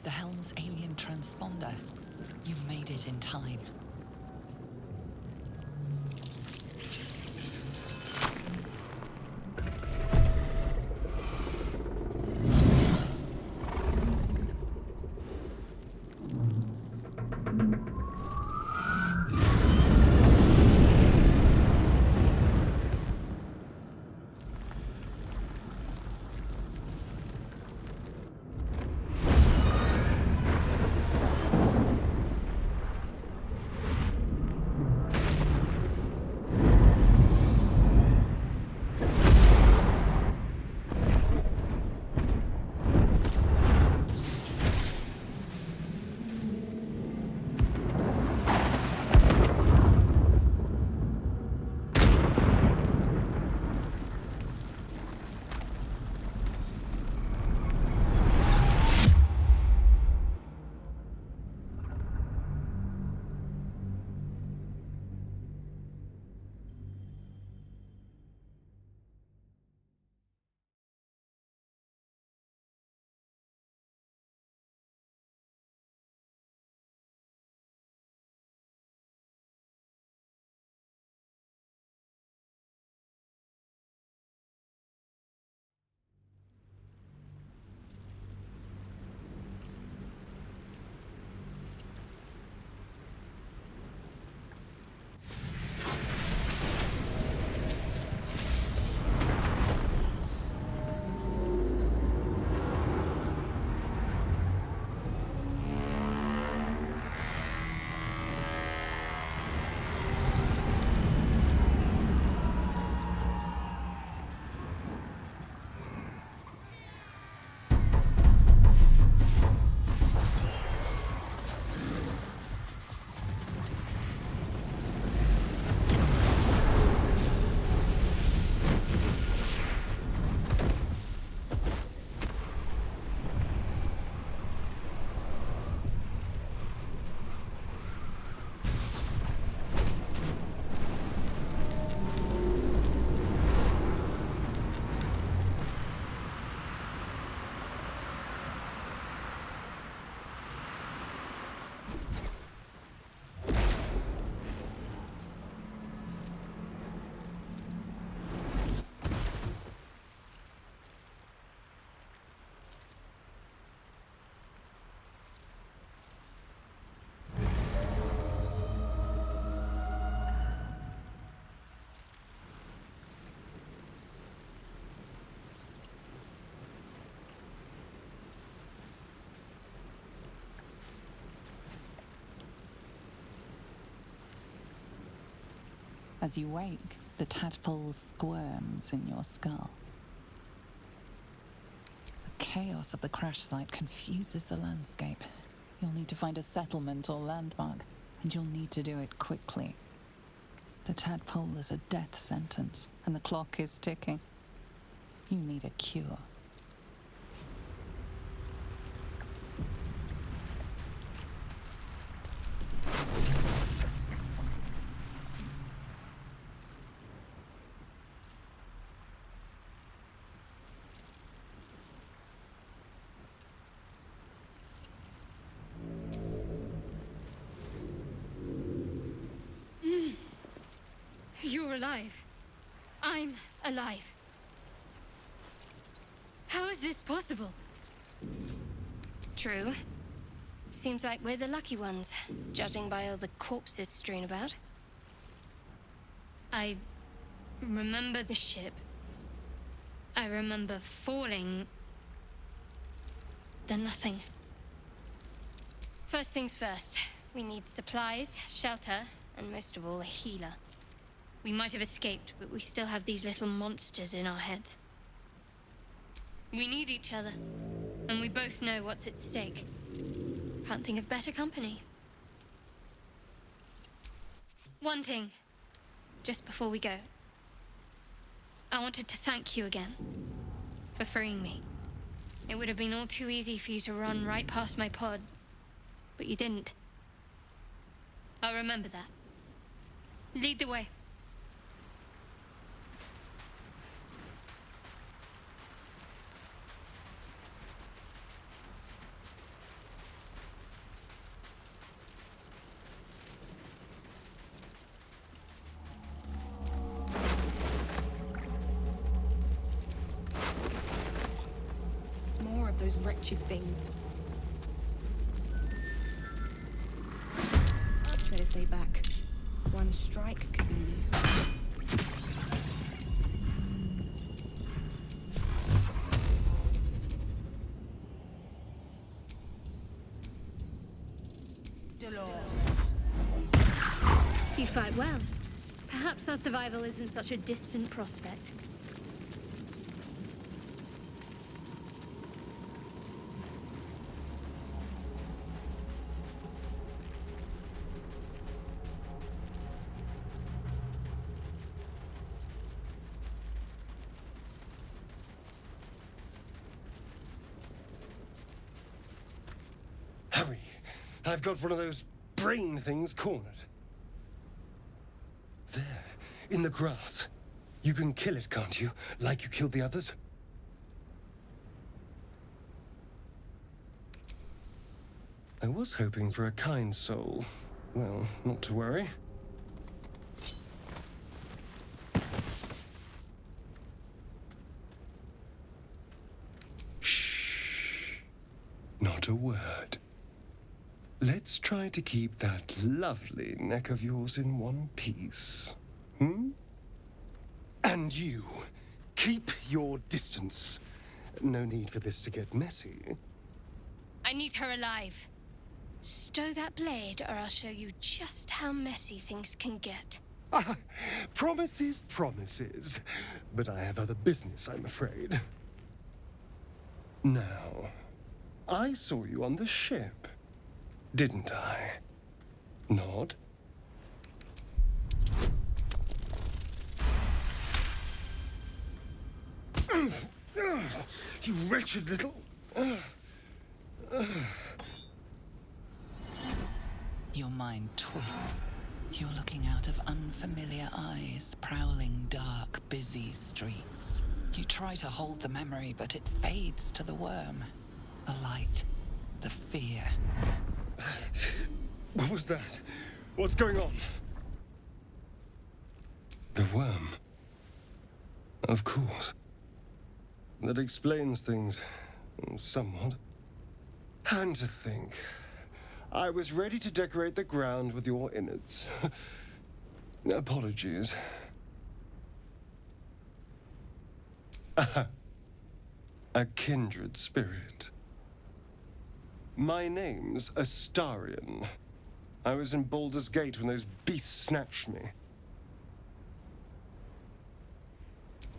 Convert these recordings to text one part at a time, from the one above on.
the helm's alien transponder. You made it in time. As you wake, the tadpole squirms in your skull. The chaos of the crash site confuses the landscape. You'll need to find a settlement or landmark, and you'll need to do it quickly. The tadpole is a death sentence, and the clock is ticking. You need a cure. You're alive. I'm alive. How is this possible? True. Seems like we're the lucky ones, judging by all the corpses strewn about. I remember the ship. I remember falling. Then nothing. First things first. We need supplies, shelter, and most of all, a healer. We might have escaped, but we still have these little monsters in our heads. We need each other, and we both know what's at stake. Can't think of better company. One thing, just before we go. I wanted to thank you again for freeing me. It would have been all too easy for you to run right past my pod, but you didn't. I'll remember that. Lead the way. wretched things. Try to stay back. One strike could be lethal. You fight well. Perhaps our survival isn't such a distant prospect. Hurry! I've got one of those brain things cornered. There, in the grass. You can kill it, can't you? Like you killed the others? I was hoping for a kind soul. Well, not to worry. Shh. Not a word. Let's try to keep that lovely neck of yours in one piece. Hmm? And you, keep your distance. No need for this to get messy. I need her alive. Stow that blade, or I'll show you just how messy things can get. Promises, promises. But I have other business, I'm afraid. Now, I saw you on the ship, didn't I? Nod. You wretched little... Your mind twists. You're looking out of unfamiliar eyes, prowling dark, busy streets. You try to hold the memory, but it fades to the worm. The light, the fear. What was that? What's going on? The worm. Of course. That explains things, somewhat. And to think, I was ready to decorate the ground with your innards. Apologies. A kindred spirit. My name's Astarion. I was in Baldur's Gate when those beasts snatched me.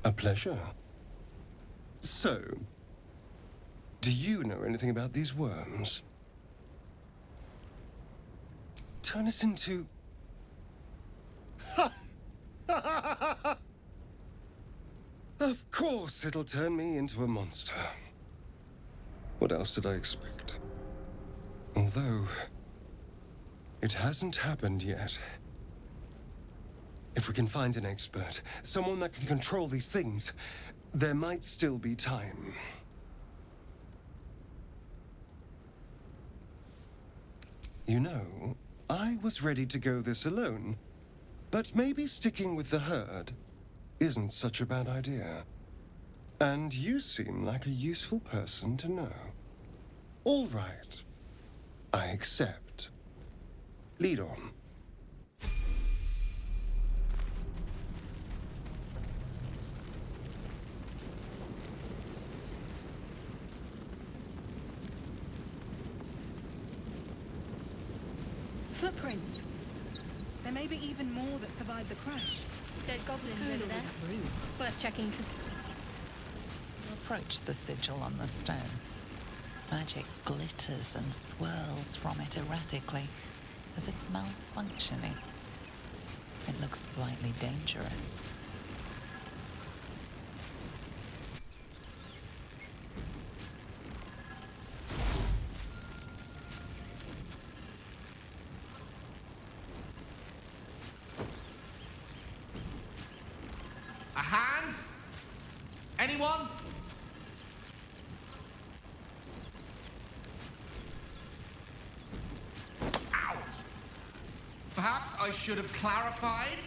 A pleasure. So, do you know anything about these worms? Turn us into... Of course it'll turn me into a monster. What else did I expect? Although, it hasn't happened yet. If we can find an expert, someone that can control these things, there might still be time. You know, I was ready to go this alone, but maybe sticking with the herd isn't such a bad idea. And you seem like a useful person to know. All right. I accept. Lead on. Footprints. There may be even more that survived the crash. Dead goblins What's going over on there. with that room? Worth checking for... You approach the sigil on the stone. Magic glitters and swirls from it erratically, as if malfunctioning. It looks slightly dangerous. A hand? Anyone? Ow! Perhaps I should have clarified?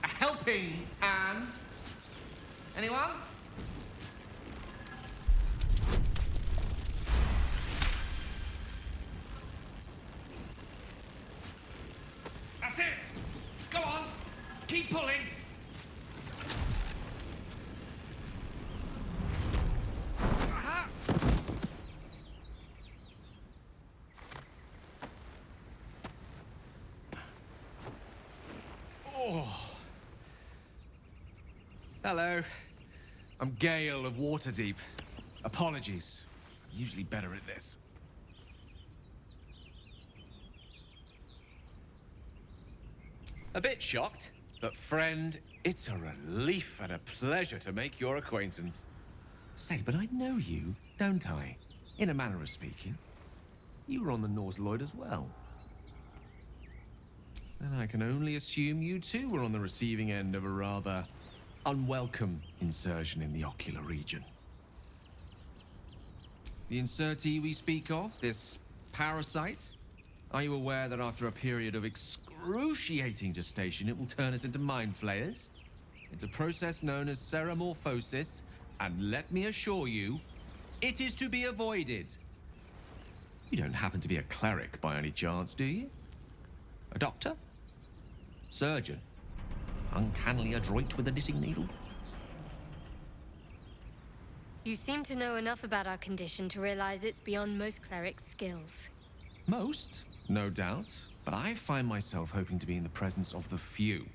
A helping hand? Anyone? Hello. I'm Gale of Waterdeep. Apologies. I'm usually better at this. A bit shocked, but friend, it's a relief and a pleasure to make your acquaintance. Say, but I know you, don't I? In a manner of speaking. You were on the Norse Lloyd as well. And I can only assume you too were on the receiving end of a rather unwelcome insertion in the ocular region. The insertee we speak of, this parasite, are you aware that after a period of excruciating gestation, it will turn us into mind flayers? It's a process known as ceramorphosis, and let me assure you, it is to be avoided. You don't happen to be a cleric by any chance, do you? A doctor? Surgeon? Uncannily adroit with a knitting needle? You seem to know enough about our condition to realize it's beyond most clerics' skills. Most, no doubt, but I find myself hoping to be in the presence of the few.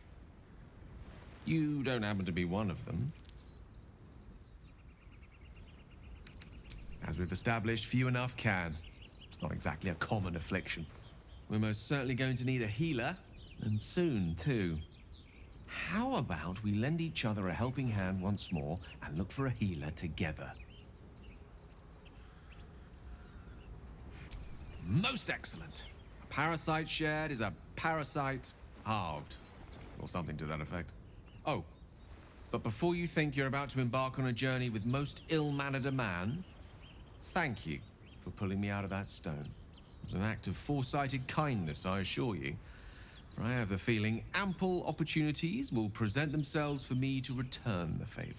You don't happen to be one of them. As we've established, few enough can. It's not exactly a common affliction. We're most certainly going to need a healer, and soon, too. How about we lend each other a helping hand once more and look for a healer together? Most excellent. A parasite shared is a parasite halved, or something to that effect. Oh, but before you think you're about to embark on a journey with most ill-mannered a man, thank you for pulling me out of that stone. It was an act of foresighted kindness, I assure you. For I have the feeling ample opportunities will present themselves for me to return the favor.